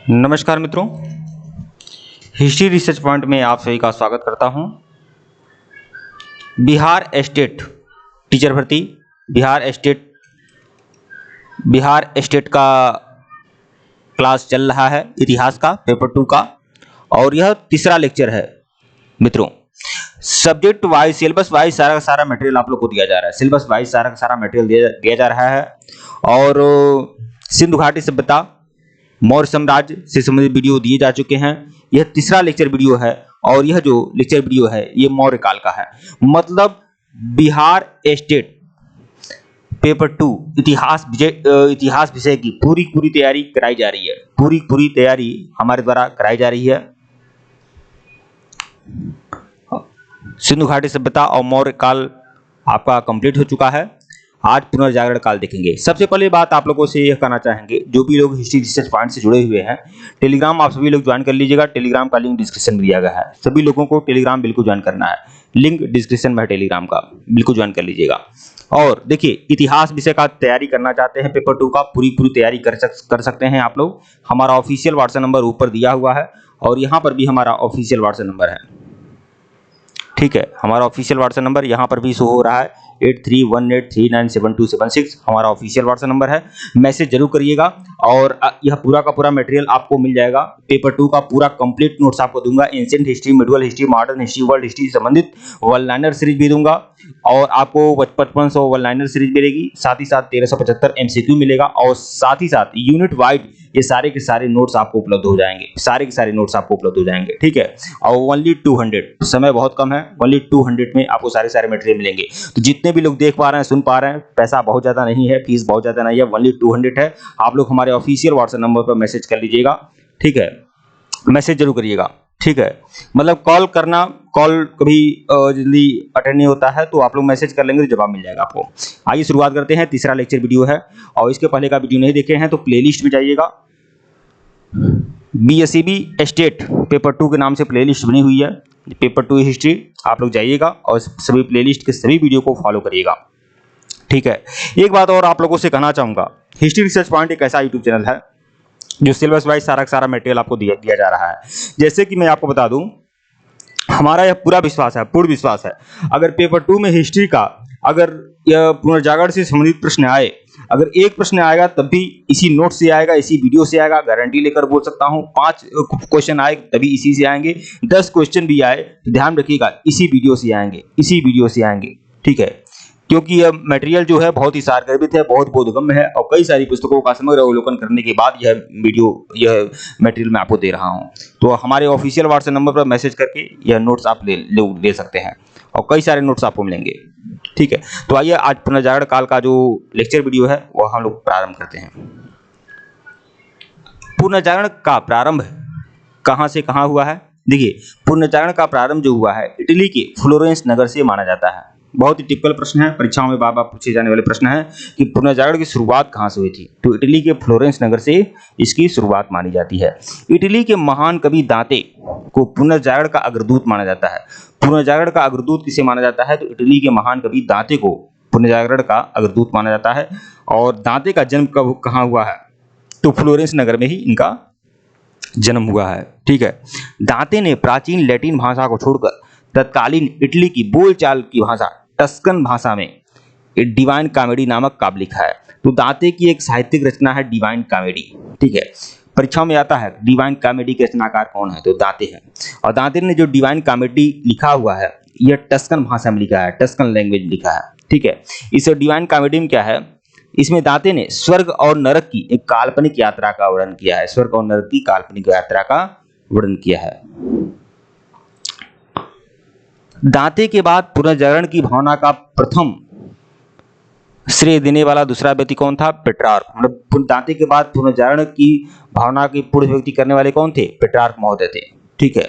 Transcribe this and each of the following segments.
नमस्कार मित्रों, history research point में आप सभी का स्वागत करता हूं। बिहार स्टेट टीचर भर्ती बिहार स्टेट का क्लास चल रहा है, इतिहास का पेपर 2 का, और यह तीसरा लेक्चर है। मित्रों, सब्जेक्ट वाइज सिलेबस वाइज सारा का सारा मटेरियल आप लोग को दिया जा रहा है। सिलेबस वाइज सारा का सारा मटेरियल दिया जा रहा है। और सिंधु घाटी सभ्यता, मौर्य साम्राज्य से संबंधित वीडियो दिए जा चुके हैं। यह तीसरा लेक्चर वीडियो है और यह जो लेक्चर वीडियो है ये मौर्य काल का है। मतलब बिहार स्टेट पेपर 2 इतिहास विषय की पूरी तैयारी कराई जा रही है। पूरी तैयारी हमारे द्वारा कराई जा रही है। सिंधु घाटी सभ्यता और मौर्य काल आपका कंप्लीट हो चुका है। आज पुनर्जागरण काल देखेंगे। सबसे पहले बात आप लोगों से यह कहना चाहेंगे, जो भी लोग हिस्ट्री रिसर्च पॉइंट से जुड़े हुए हैं, टेलीग्राम आप सभी लोग ज्वाइन कर लीजिएगा। टेलीग्राम का लिंक डिस्क्रिप्शन में दिया गया है। सभी लोगों को टेलीग्राम बिल्कुल ज्वाइन करना है। लिंक डिस्क्रिप्शन में है टेलीग्राम का, बिल्कुल ज्वाइन कर लीजिएगा। और देखिए, इतिहास विषय का तैयारी करना चाहते हैं पेपर 2 का, पूरी तैयारी कर सकते हैं आप लोग। हमारा ऑफिशियल व्हाट्सएप नंबर ऊपर दिया हुआ है और यहाँ पर भी हमारा ऑफिशियल व्हाट्सएप नंबर है। ठीक है, हमारा ऑफिशियल व्हाट्सएप नंबर यहाँ पर भी शो हो रहा है, 8318397276 हमारा ऑफिशियल व्हाट्सएप नंबर है। मैसेज जरूर करिएगा और यह पूरा का पूरा मटेरियल आपको मिल जाएगा। पेपर 2 का पूरा कंप्लीट नोट्स आपको दूंगा। Ancient history, medieval history, modern history, world history से संबंधित वन लाइनर सीरीज भी दूंगा और आपको 5500 वन लाइनर सीरीज मिलेगी। साथ ही साथ 1375 एमसीक्यू मिलेगा और साथ ही साथ यूनिट वाइड ये सारे के सारे नोट्स आपको उपलब्ध हो जाएंगे। सारे के सारे नोट्स आपको उपलब्ध हो जाएंगे। ठीक है, और ओनली 200, समय बहुत कम है, ओनली 200 में आपको सारे मटेरियल मिलेंगे। तो जितने भी लोग देख पा रहे हैं, सुन पा रहे हैं, पैसा बहुत ज़्यादा नहीं है, फीस बहुत ज़्यादा नहीं है, ओनली 200 है। आप लोग हमारे ऑफिशियल व्हाट्सएप नंबर पर मैसेज कर लीजिएगा। ठीक है, मैसेज जरूर करिएगा। ठीक है, मतलब कॉल कभी जल्दी अटेंड नहीं होता है, तो आप लोग मैसेज कर लेंगे तो जवाब मिल जाएगा आपको। आइए शुरुआत करते हैं। तीसरा लेक्चर वीडियो है और इसके पहले का वीडियो नहीं देखे हैं तो प्लेलिस्ट में जाइएगा। बीएसईबी स्टेट पेपर 2 के नाम से प्लेलिस्ट बनी हुई है, पेपर 2 हिस्ट्री। आप लोग जाइएगा और सभी प्लेलिस्ट के सभी वीडियो को फॉलो करिएगा। ठीक है, एक बात और आप लोगों से कहना चाहूँगा, हिस्ट्री रिसर्च पॉइंट एक ऐसा यूट्यूब चैनल है जो सिलेबस वाइज सारा का सारा मटेरियल आपको दिया जा रहा है। जैसे कि मैं आपको बता दूं, हमारा यह पूर्ण विश्वास है, अगर पेपर 2 में हिस्ट्री का अगर यह पुनर्जागरण से संबंधित प्रश्न आए, अगर एक प्रश्न आएगा तब भी इसी नोट से आएगा, इसी वीडियो से आएगा, गारंटी लेकर बोल सकता हूं। 5 क्वेश्चन आए तभी इसी से आएंगे, 10 क्वेश्चन भी आए तो ध्यान रखिएगा इसी वीडियो से आएंगे। ठीक है, क्योंकि यह मटेरियल जो है बहुत ही सारगर्भित है, बहुत बोधगम्य है और कई सारी पुस्तकों का समग्र अवलोकन करने के बाद यह मटेरियल मैं आपको दे रहा हूं। तो हमारे ऑफिशियल व्हाट्सएप नंबर पर मैसेज करके यह नोट्स आप ले सकते हैं और कई सारे नोट्स आपको मिलेंगे। ठीक है, तो आइए आज पुनर्जागरण काल का जो लेक्चर वीडियो है वह हम लोग प्रारंभ करते हैं। पुनर्जागरण का प्रारंभ कहाँ से कहाँ हुआ है? देखिए, पुनर्जागरण का प्रारंभ जो हुआ है इटली के फ्लोरेंस नगर से माना जाता है। बहुत ही टिपिकल प्रश्न है, परीक्षाओं में बार बार पूछे जाने वाले प्रश्न है कि पुनर्जागरण की शुरुआत कहाँ से हुई थी। तो इटली के फ्लोरेंस नगर से इसकी शुरुआत मानी जाती है। इटली के महान कवि दांते को पुनर्जागरण का अग्रदूत माना जाता है। पुनर्जागरण का अग्रदूत किसे माना जाता है? तो इटली के महान कवि दांते को पुनर्जागरण का अग्रदूत माना जाता है। और दांते का जन्म कहाँ हुआ है? तो फ्लोरेंस नगर में ही इनका जन्म हुआ है। ठीक है, दांते ने प्राचीन लैटिन भाषा को छोड़कर तत्कालीन इटली की बोलचाल की भाषा टस्कन भाषा में एक डिवाइन कॉमेडी नामक काव्य लिखा है। तो दांते की एक साहित्यिक रचना है डिवाइन कॉमेडी। ठीक है, परीक्षाओं में आता है डिवाइन कॉमेडी के रचनाकार कौन है? तो दांते हैं। और दांते ने जो डिवाइन कॉमेडी लिखा हुआ है यह टस्कन भाषा में लिखा है, टस्कन लैंग्वेज में लिखा है। ठीक है, इस डिवाइन कॉमेडी में क्या है, इसमें दांते ने स्वर्ग और नरक की एक काल्पनिक यात्रा का वर्णन किया है। स्वर्ग और नरक की काल्पनिक यात्रा का वर्णन किया है। दांते के बाद पुनर्जागरण की भावना का प्रथम श्रेय देने वाला दूसरा व्यक्ति कौन था? पेट्रार्क। मतलब दांते के बाद पुनर्जागरण की भावना की पूर्ण व्यक्ति करने वाले कौन थे? पेट्रार्क महोदय थे। ठीक है,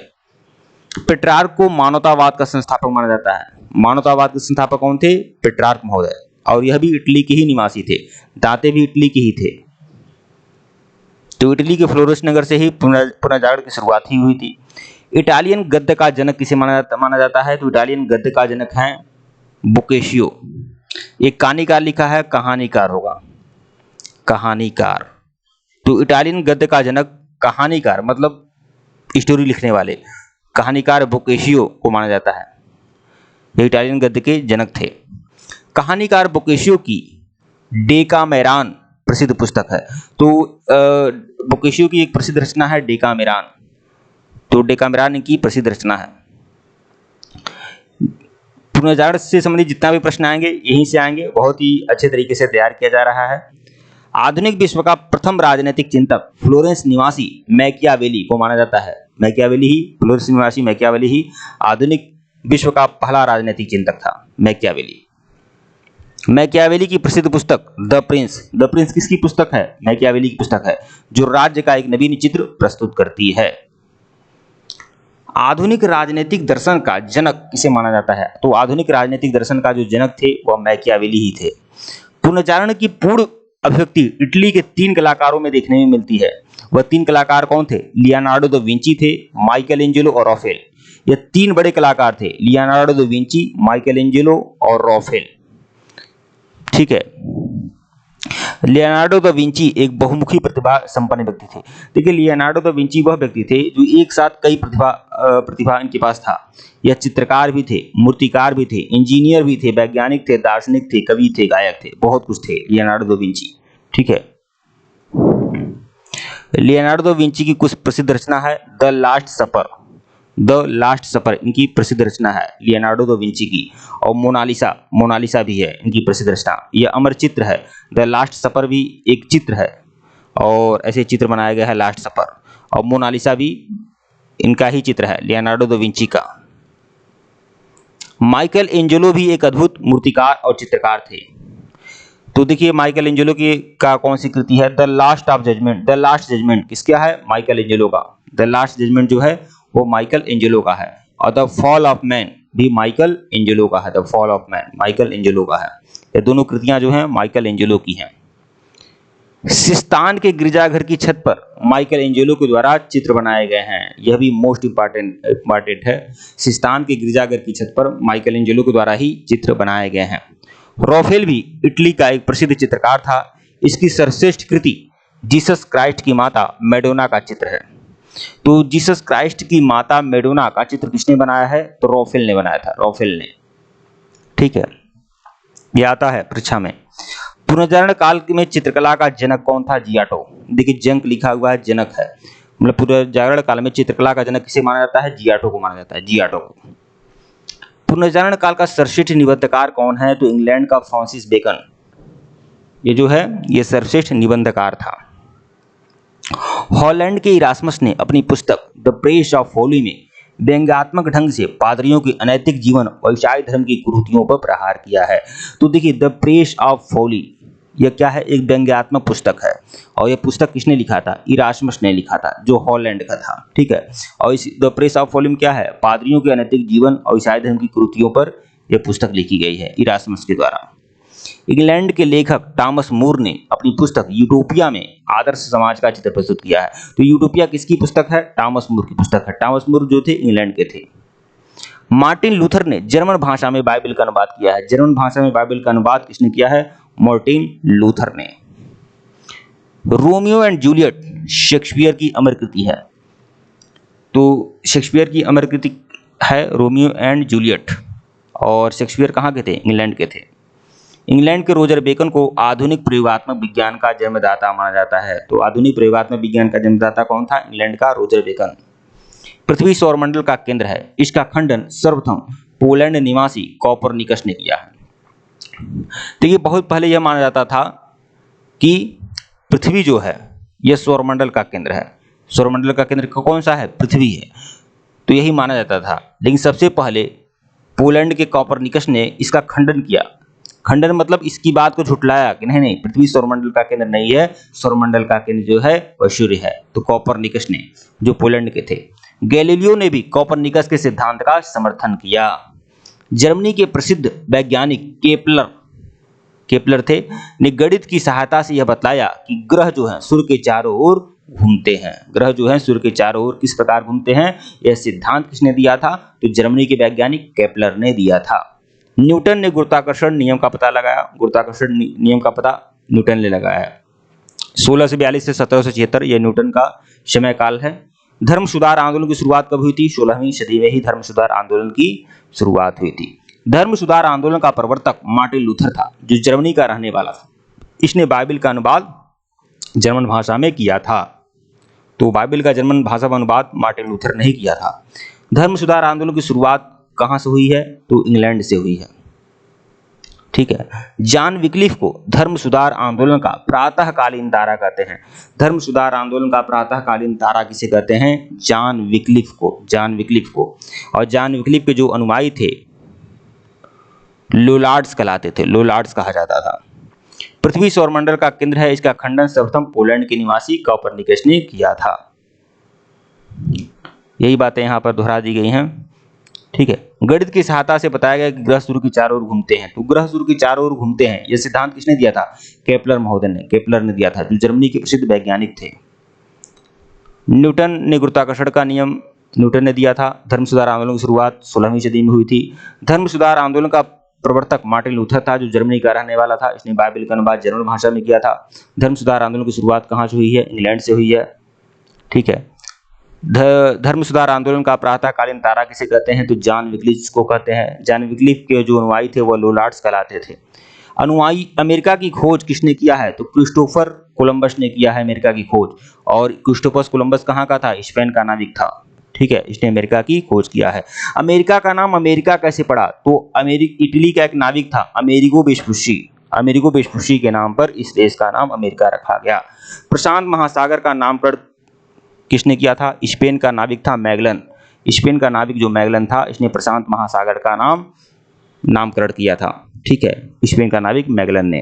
पेट्रार्क को मानवतावाद का संस्थापक माना जाता है। मानवतावाद के संस्थापक कौन थे? पेट्रार्क महोदय। और यह भी इटली के ही निवासी थे, दांते भी इटली के ही थे। तो इटली के फ्लोरेंस नगर से ही पुनर्जागरण की शुरुआत ही हुई थी। इटालियन गद्य का जनक किसे माना जाता है? तो इटालियन गद्य का जनक है बोकेशियो। एक कहानीकार लिखा है, कहानीकार होगा, कहानीकार। तो इटालियन गद्य का जनक कहानीकार मतलब स्टोरी लिखने वाले कहानीकार बोकेशियो को माना जाता है। ये इटालियन गद्य के जनक थे। कहानीकार बोकेशियो की डेकामेरॉन प्रसिद्ध पुस्तक है। तो बोकेशियो की एक प्रसिद्ध रचना है डेकामेरॉन। तो डेकामेरॉन इनकी प्रसिद्ध रचना है। पुनर्जागरण से संबंधित जितना भी प्रश्न आएंगे यहीं से आएंगे, बहुत ही अच्छे तरीके से तैयार किया जा रहा है। आधुनिक विश्व का प्रथम राजनीतिक चिंतक फ्लोरेंस निवासी मैकियावेली को माना जाता है। मैकियावेली ही, फ्लोरेंस निवासी मैकियावेली ही आधुनिक विश्व का पहला राजनीतिक चिंतक था, मैकियावेली। मैकियावेली की प्रसिद्ध पुस्तक द प्रिंस किसकी पुस्तक है? मैकियावेली की पुस्तक है, जो राज्य का एक नवीन चित्र प्रस्तुत करती है। आधुनिक राजनीतिक दर्शन का जनक किसे माना जाता है? तो आधुनिक राजनीतिक दर्शन का जो जनक थे वह मैकियावेली ही थे। पुनर्जागरण की पूर्ण अभिव्यक्ति इटली के 3 कलाकारों में देखने में मिलती है। वह 3 कलाकार कौन थे? लियोनार्डो दा विंची थे, माइकल एंजेलो और राफेल। ये 3 बड़े कलाकार थे, Leonardo da Vinci, Michael Angelo और राफेल। ठीक है। लियोनार्डो दा विंची एक बहुमुखी प्रतिभा संपन्न व्यक्ति थे। देखिए, लियोनार्डो दा विंची वह व्यक्ति थे जो एक साथ कई प्रतिभा इनके पास था। यह चित्रकार भी थे, मूर्तिकार भी थे, इंजीनियर भी थे, वैज्ञानिक थे, दार्शनिक थे, कवि थे, गायक थे, बहुत कुछ थे लियोनार्डो दा विंची। ठीक है। लियोनार्डो दा विंची की कुछ प्रसिद्ध रचना है द लास्ट सपर इनकी प्रसिद्ध रचना है लियोनार्डो दा विंची की। और मोनालिसा भी है इनकी प्रसिद्ध रचना। यह अमर चित्र है। द लास्ट सपर भी एक चित्र है और ऐसे चित्र बनाया गया है लास्ट सपर। और मोनालिसा भी इनका ही चित्र है, लियोनार्डो दा विंची का। माइकल एंजेलो भी एक अद्भुत मूर्तिकार और चित्रकार थे। तो देखिए, माइकल एंजेलो की का कौन सी कृति है? द लास्ट जजमेंट किसका है? माइकल एंजेलो का। द लास्ट जजमेंट जो है वो माइकल एंजेलो का है। और द फॉल ऑफ मैन भी माइकल एंजेलो का है। The fall of man Michael Angelo का है। ये दोनों कृतियां जो हैं माइकल एंजेलो की हैं। सिस्तान के गिरजाघर की छत पर माइकल एंजेलो के द्वारा चित्र बनाए गए हैं। यह भी मोस्ट इंपॉर्टेंट है। सिस्तान के गिरजाघर की छत पर माइकल एंजेलो के द्वारा ही चित्र बनाए गए हैं। राफेल भी इटली का एक प्रसिद्ध चित्रकार था। इसकी सर्वश्रेष्ठ कृति जीसस क्राइस्ट की माता मैडोना का चित्र है। तो जीसस क्राइस्ट की माता मैडोना का चित्र किसने बनाया है? तो राफेल ने बनाया था, राफेल ने। ठीक है, यह आता है परीक्षा में। पुनर्जागरण काल में चित्रकला का जनक कौन था? जियाटो। देखिए, जंक लिखा हुआ है, जनक है, मतलब पुनर्जागरण काल में चित्रकला का जनक किसे माना जाता है? जियाटो को माना जाता है, जियाटो को। पुनर्जागरण काल का सर्वश्रेष्ठ निबंधकार कौन है? तो इंग्लैंड का फ्रांसिस बेकन, ये जो है ये सर्वश्रेष्ठ निबंधकार था। हॉलैंड के इरास्मस ने अपनी पुस्तक द प्रेस ऑफ होली में व्यंग्यात्मक ढंग से पादरियों के अनैतिक जीवन और ईसाई धर्म की कुरीतियों पर प्रहार किया है। तो देखिए, द प्रेस ऑफ होली यह क्या है? एक व्यंग्यात्मक पुस्तक है। और यह पुस्तक किसने लिखा था? इरास्मस ने लिखा था, जो हॉलैंड का था। ठीक है। और इस द प्रेस ऑफ होली में क्या है? पादरियों के अनैतिक जीवन और ईसाई धर्म की कुरीतियों पर यह पुस्तक लिखी गई है इरास्मस के द्वारा। इंग्लैंड के लेखक टॉमस मूर ने अपनी पुस्तक यूटोपिया में आदर्श समाज का चित्र प्रस्तुत किया है। तो यूटोपिया किसकी पुस्तक है? टॉमस मूर की पुस्तक है। टॉमस मूर जो थे इंग्लैंड के थे। मार्टिन लूथर ने जर्मन भाषा में बाइबल का अनुवाद किया है। जर्मन भाषा में बाइबल का अनुवाद किसने किया है? मार्टिन लूथर ने। रोमियो एंड जूलियट शेक्सपियर की अमर कृति है। तो शेक्सपियर की अमर कृति है रोमियो एंड जूलियट। और शेक्सपियर कहाँ के थे? इंग्लैंड के थे। इंग्लैंड के रोजर बेकन को आधुनिक प्रयोगात्मक विज्ञान का जन्मदाता माना जाता है। तो आधुनिक प्रयोगात्मक विज्ञान का जन्मदाता कौन था? इंग्लैंड का रोजर बेकन। पृथ्वी सौरमंडल का केंद्र है, इसका खंडन सर्वप्रथम पोलैंड निवासी कोपरनिकस ने किया है। देखिए, बहुत पहले यह माना जाता था कि पृथ्वी जो है यह सौरमंडल का केंद्र है। सौरमंडल का केंद्र कौन सा है? पृथ्वी है। तो यही माना जाता था। लेकिन सबसे पहले पोलैंड के कोपरनिकस ने इसका खंडन किया। खंडन मतलब इसकी बात को झुटलाया कि नहीं, पृथ्वी सौरमंडल का केंद्र नहीं है, सौरमंडल का केंद्र जो है वह सूर्य है। तो कोपरनिकस ने, जो पोलैंड के थे। गैलीलियो ने भी कोपरनिकस के सिद्धांत का समर्थन किया। जर्मनी के प्रसिद्ध वैज्ञानिक केपलर थे, ने गणित की सहायता से यह बतलाया कि ग्रह जो हैं सूर्य के चारों ओर घूमते हैं। ग्रह जो हैं सूर्य के चारों ओर किस प्रकार घूमते हैं, यह सिद्धांत किसने दिया था? तो जर्मनी के वैज्ञानिक केपलर ने दिया था। न्यूटन ने गुरुत्वाकर्षण नियम का पता लगाया। गुरुत्वाकर्षण नियम का पता न्यूटन ने लगाया। 1642 से 1776 यह न्यूटन का समय काल है। धर्म सुधार आंदोलन की शुरुआत कब हुई थी? 16वीं सदी में ही धर्म सुधार आंदोलन की शुरुआत हुई थी। धर्म सुधार आंदोलन का प्रवर्तक मार्टिन लूथर था, जो जर्मनी का रहने वाला था। इसने बाइबिल का अनुवाद जर्मन भाषा में किया था। तो बाइबिल का जर्मन भाषा में अनुवाद मार्टिन लूथर ने ही किया था। धर्म सुधार आंदोलन की शुरुआत कहाँ से हुई है? तो इंग्लैंड से हुई है। ठीक है। जॉन विक्लिफ को धर्म सुधार आंदोलन का प्रातःकालीन तारा कहते हैं। धर्म सुधार आंदोलन का प्रातःकालीन तारा किसे कहते हैं? जॉन विक्लिफ को। जॉन विक्लिफ को। और जॉन विक्लिफ के जो अनुयायी थे लोलार्ड्स कहलाते थे, लोलार्ड्स कहा जाता था। पृथ्वी सौरमंडल का केंद्र है, इसका खंडन सर्वप्रथम पोलैंड के निवासी कोपरनिकस ने किया था। यही बातें यहाँ पर दोहरा दी गई हैं। ठीक है। गणित की सहायता से बताया गया कि ग्रह सूर्य की चारों ओर घूमते हैं। तो ग्रह सूर्य की चारों ओर घूमते हैं, यह सिद्धांत किसने दिया था? केपलर महोदय ने, केपलर ने दिया था, जो जर्मनी के प्रसिद्ध वैज्ञानिक थे। न्यूटन ने गुरुत्वाकर्षण का नियम न्यूटन ने दिया था। धर्म सुधार आंदोलन की शुरुआत 16वीं सदी में हुई थी। धर्म सुधार आंदोलन का प्रवर्तक मार्टिन लूथर था, जो जर्मनी का रहने वाला था। इसने बाइबिल का अनुवाद जर्मन भाषा में किया था। धर्म सुधार आंदोलन की शुरुआत कहाँ से हुई है? इंग्लैंड से हुई है। ठीक है। धर्म सुधार आंदोलन का प्रातःकालीन तारा किसे कहते हैं? तो जॉन विक्लिफ को कहते हैं। जॉन विक्लिफ के जो अनुयायी थे वो लोलार्ड्स कहलाते थे। अनुयायी अमेरिका की खोज किसने किया है? तो क्रिस्टोफर कोलंबस ने किया है अमेरिका की खोज। और क्रिस्टोफर कोलंबस कहाँ का था? स्पेन का नाविक था। ठीक है। इसने अमेरिका की खोज किया है। अमेरिका का नाम अमेरिका कैसे पड़ा? तो इटली का एक नाविक था अमेरिगो वेस्पुसी। अमेरिगो वेस्पुसी के नाम पर इस देश का नाम अमेरिका रखा गया। प्रशांत महासागर का नामकरण किसने किया था? स्पेन का नाविक था मैगलन। स्पेन का नाविक जो मैगलन था, इसने प्रशांत महासागर का नामकरण किया था। ठीक है। स्पेन का नाविक मैगलन ने।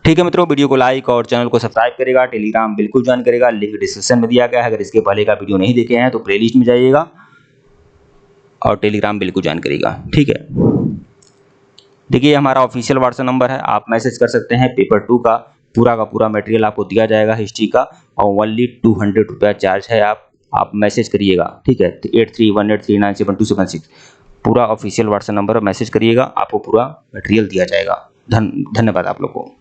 ठीक है मित्रों, वीडियो को लाइक और चैनल को सब्सक्राइब करेगा। टेलीग्राम बिल्कुल ज्वाइन करेगा, लिंक डिस्क्रिप्शन में दिया गया है। अगर इसके पहले का वीडियो नहीं देखे हैं तो प्लेलिस्ट में जाइएगा और टेलीग्राम बिल्कुल ज्वाइन करेगा। ठीक है। देखिए हमारा ऑफिशियल व्हाट्सएप नंबर है, आप मैसेज कर सकते हैं। पेपर 2 का पूरा मटेरियल आपको दिया जाएगा हिस्ट्री का, और ओनली 200 रुपया चार्ज है। आप मैसेज करिएगा। ठीक है। 8318397276 पूरा ऑफिशियल व्हाट्सएप नंबर पर मैसेज करिएगा, आपको पूरा मटेरियल दिया जाएगा। धन्यवाद आप लोग को।